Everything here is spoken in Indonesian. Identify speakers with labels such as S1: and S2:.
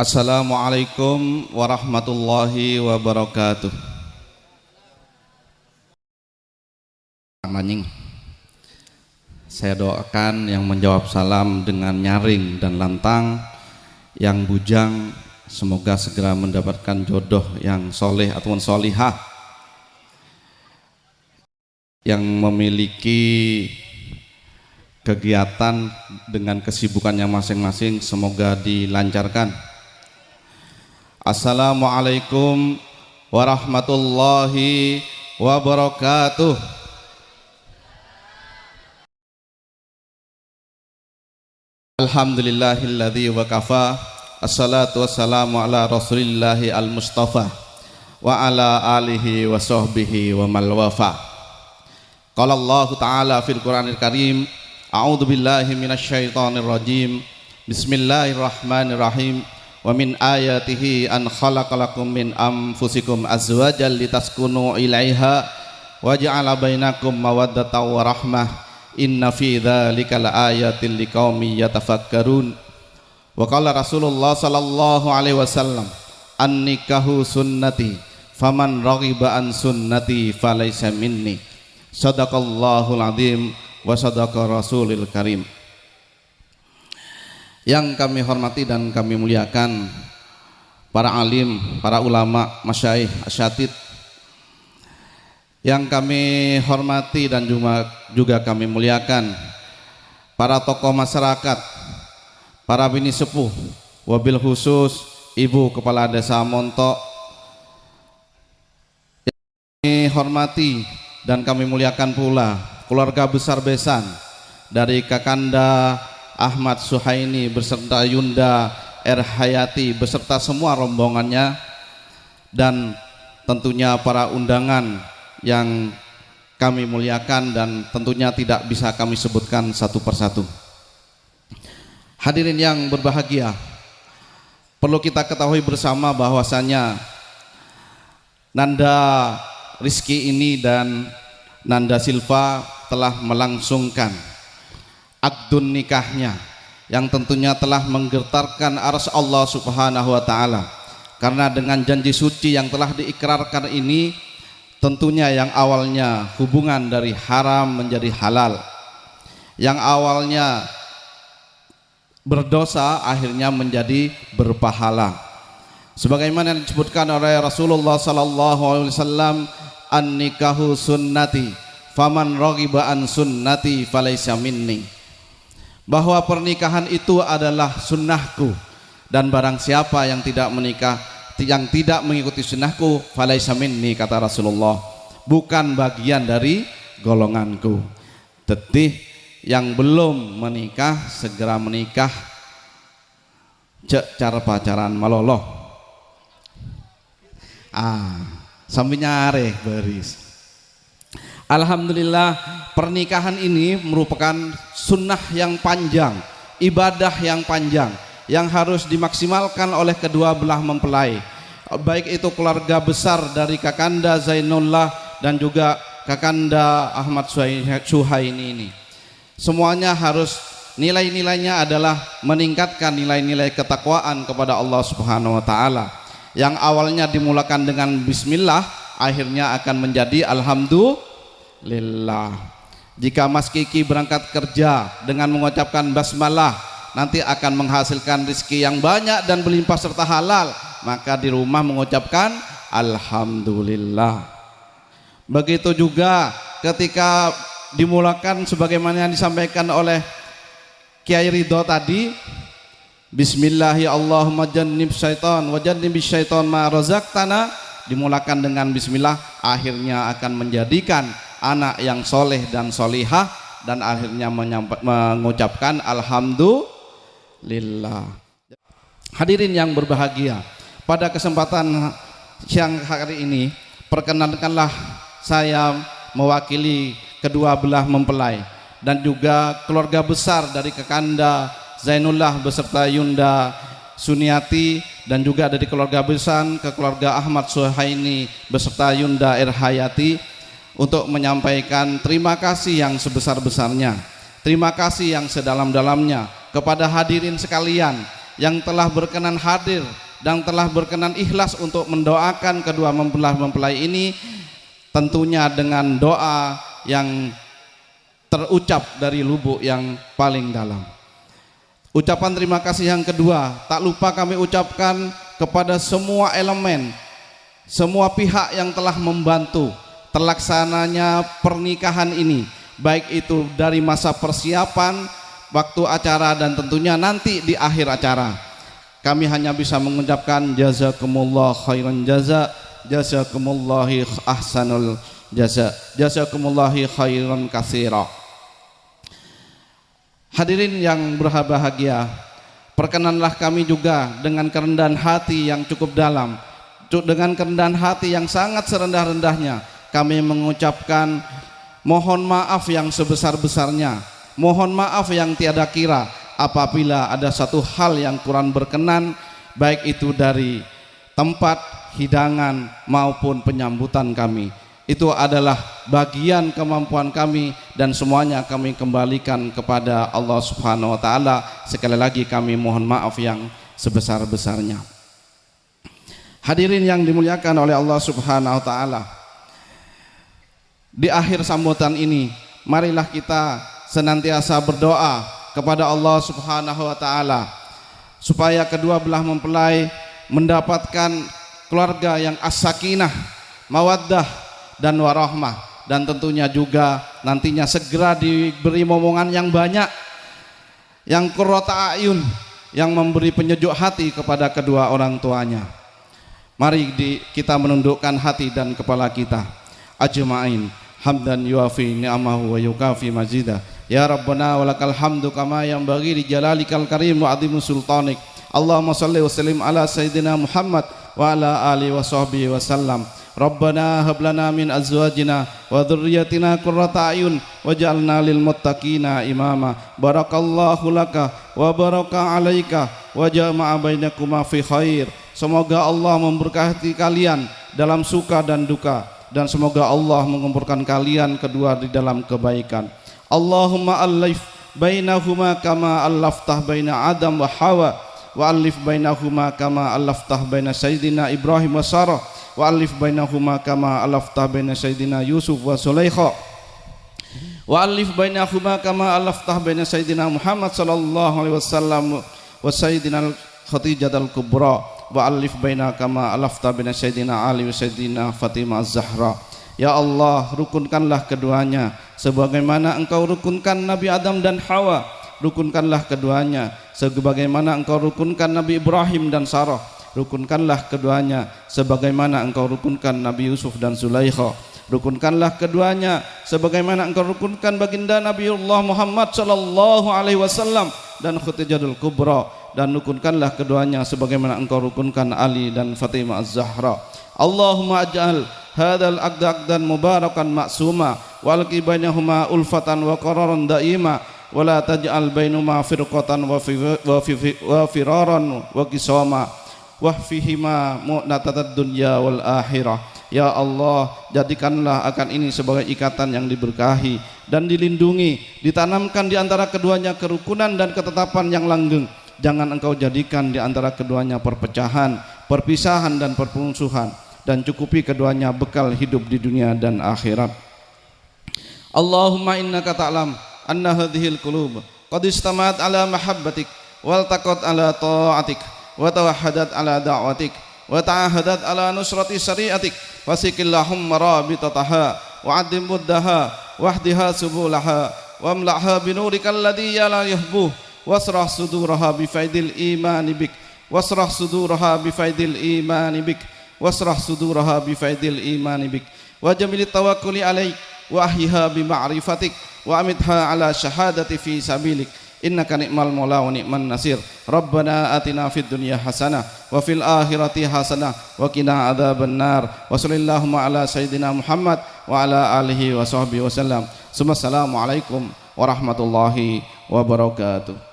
S1: Assalamualaikum warahmatullahi wabarakatuh. Manjing. Saya doakan yang menjawab salam dengan nyaring dan lantang, yang bujang semoga segera mendapatkan jodoh yang soleh ataupun solihah, yang memiliki kegiatan dengan kesibukannya masing-masing semoga dilancarkan. Assalamualaikum warahmatullahi wabarakatuh. Alhamdulillahilladzi wa kafa. Assalatu wassalamu ala rasulillahi al-mustafa wa ala alihi wa sahbihi wa mal wafa. Qala Allah ta'ala fil Qur'anil Karim, a'udzu billahi minasyaitonir rajim. Bismillahirrahmanirrahim. Wa min ayatihi an khalaqalakum min anfusikum azwajan litaskunu ilaiha wa ja'ala bainakum mawaddatan wa rahmah. Inna fi dzalika laayatil liqaumin yatafakkarun. Wa qala Rasulullah sallallahu alaihi wasallam, an-nikahu sunnati faman raghiba an sunnati falaysa minni. Shadaqallahul azim wa sadaqa rasulil karim. Yang kami hormati dan kami muliakan para alim, para ulama, masyayikh, asyatid, yang kami hormati dan juga kami muliakan para tokoh masyarakat, para bini sepuh, wabil khusus Ibu Kepala Desa Montok, yang kami hormati dan kami muliakan pula keluarga besar besan dari Kakanda Ahmad Suhaini beserta Yunda Erhayati beserta semua rombongannya, dan tentunya para undangan yang kami muliakan dan tentunya tidak bisa kami sebutkan satu persatu. Hadirin yang berbahagia, perlu kita ketahui bersama bahwasanya Nanda Rizky ini dan Nanda Silva telah melangsungkan akdun nikahnya yang tentunya telah menggetarkan arsy Allah Subhanahu wa taala, karena dengan janji suci yang telah diikrarkan ini tentunya yang awalnya hubungan dari haram menjadi halal, yang awalnya berdosa akhirnya menjadi berpahala, sebagaimana yang disebutkan oleh Rasulullah sallallahu alaihi wasallam, an-nikahu sunnati faman raghiba an sunnati falaysa minni, bahwa pernikahan itu adalah sunnahku dan barang siapa yang tidak menikah, yang tidak mengikuti sunnahku, falaysa minni, kata Rasulullah, bukan bagian dari golonganku. Tetih yang belum menikah segera menikah, cek cara pacaran maloloh. Sambil nyare beris. Alhamdulillah, pernikahan ini merupakan sunnah yang panjang, ibadah yang panjang, yang harus dimaksimalkan oleh kedua belah mempelai, baik itu keluarga besar dari Kakanda Zainullah dan juga Kakanda Ahmad Suhaini ini. Semuanya harus nilai-nilainya adalah meningkatkan nilai-nilai ketakwaan kepada Allah Subhanahu wa taala, yang awalnya dimulakan dengan bismillah akhirnya akan menjadi alhamdulillah. Jika Mas Kiki berangkat kerja dengan mengucapkan basmalah, nanti akan menghasilkan rezeki yang banyak dan berlimpah serta halal, maka di rumah mengucapkan alhamdulillah. Begitu juga ketika dimulakan sebagaimana yang disampaikan oleh Kiai Ridho tadi, bismillahi Allahumma jannib syaitan wa jannibis syaitan ma razaqtana, dimulakan dengan bismillah akhirnya akan menjadikan anak yang soleh dan solihah, dan akhirnya mengucapkan alhamdulillah. Hadirin yang berbahagia, pada kesempatan siang hari ini perkenankanlah saya mewakili kedua belah mempelai dan juga keluarga besar dari Kakanda Zainullah beserta Yunda Suniati, dan juga dari keluarga besar ke keluarga Ahmad Suhaini beserta Yunda Erhayati, untuk menyampaikan terima kasih yang sebesar-besarnya, terima kasih yang sedalam-dalamnya kepada hadirin sekalian yang telah berkenan hadir dan telah berkenan ikhlas untuk mendoakan kedua mempelai ini, tentunya dengan doa yang terucap dari lubuk yang paling dalam. Ucapan terima kasih yang kedua tak lupa kami ucapkan kepada semua elemen, semua pihak yang telah membantu terlaksananya pernikahan ini, baik itu dari masa persiapan, waktu acara, dan tentunya nanti di akhir acara. Kami hanya bisa mengucapkan jazakumullah khairan jaza, jazakumullahi ahsanul jaza, jazakumullahi khairan katsira. Hadirin yang berbahagia, perkenanlah kami juga dengan kerendahan hati yang cukup dalam, dengan kerendahan hati yang sangat serendah-rendahnya kami mengucapkan mohon maaf yang sebesar-besarnya, mohon maaf yang tiada kira apabila ada satu hal yang kurang berkenan, baik itu dari tempat hidangan maupun penyambutan kami. Itu adalah bagian kemampuan kami dan semuanya kami kembalikan kepada Allah Subhanahu wa taala. Sekali lagi kami mohon maaf yang sebesar-besarnya. Hadirin yang dimuliakan oleh Allah Subhanahu wa taala, di akhir sambutan ini marilah kita senantiasa berdoa kepada Allah Subhanahu wa taala supaya kedua belah mempelai mendapatkan keluarga yang as-sakinah, mawaddah dan warahmah, dan tentunya juga nantinya segera diberi momongan yang banyak, yang qurrata ayun, yang memberi penyejuk hati kepada kedua orang tuanya. Mari kita menundukkan hati dan kepala kita ajma'in hamdan yuafi ni'amahu wa yukafi mazidah. Ya Rabbana walakal hamdu kama yanbaghi li jalalikal karim wa azimu sultanik. Allahumma salli wa sallim ala sayyidina Muhammad wa ala alihi wa sahbihi wa sallam. Rabbana hab lana min azwajina wa dhurriyyatina qurrata ayun waj'alna lil muttaqina imama. Barakallahu laka wa baraka alaika wa jama'a bainakuma fi khair. Semoga Allah memberkati kalian dalam suka dan duka, dan semoga Allah mengumpulkan kalian kedua di dalam kebaikan. Allahumma alif bainahuma kama allaftah baina Adam wa Hawa, wa alif bainahuma kama allaftah baina Sayyidina Ibrahim wa Sarah, wa alif bainahuma kama allaftah baina Sayyidina Yusuf wa Sulaikha, wa alif bainahuma kama allaftah baina Sayyidina Muhammad sallallahu alaihi wasallam wa Sayyidina Khadijah al-Kubra, wa alif baina kama allaftah baina Sayyidina Ali wa Sayyidina Fatimah az-Zahra. Ya Allah, rukunkanlah keduanya sebagaimana Engkau rukunkan Nabi Adam dan Hawa. Rukunkanlah keduanya sebagaimana Engkau rukunkan Nabi Ibrahim dan Sarah. Rukunkanlah keduanya sebagaimana Engkau rukunkan Nabi Yusuf dan Zulaikha. Rukunkanlah keduanya sebagaimana Engkau rukunkan baginda Nabiullah Muhammad sallallahu alaihi wasallam dan Khadijahul Kubra, dan rukunkanlah keduanya sebagaimana Engkau rukunkan Ali dan Fatimah az-Zahra. Allahumma aj'al hadzal aqdan mubarakan maksuma wal bainahuma ulfatan wa qararan daima wa la taj'al bainahuma firqatan wa firaran wa qisama wa fihima mu'natad dunya wal akhirah. Ya Allah, jadikanlah akan ini sebagai ikatan yang diberkahi dan dilindungi, ditanamkan di antara keduanya kerukunan dan ketetapan yang langgeng. Jangan Engkau jadikan di antara keduanya perpecahan, perpisahan dan permusuhan, dan cukupi keduanya bekal hidup di dunia dan akhirat. Allahumma innaka ta'lam anna hadhil qulub qad istama'at ala mahabbatik wal taqat ala ta'atik wa tawahhadat ala da'watik wa ta'ahadat ala nusrati syariatik wasikillahumma rabitataha wa addim muddaha wahdiha subulaha wa amla'ha binurikal ladzi la yuhbuh wasrah suduraha bifaidil imani bik wasrah suduraha bifaidil imani bik wasrah suduraha bifaidil imani bik wa jamilit tawakkuli alaik wa ahyiha bima'rifatik wa amitha ala syahadati fi sabilik innaka ni'mal maula wa ni'man nasir. Rabbana atina fid dunya hasanah wa fil akhirati hasanah wa qina adzabannar. Wa sallallahu ala sayyidina Muhammad wa ala alihi wa sahbihi wasallam. Assalamualaikum warahmatullahi wabarakatuh.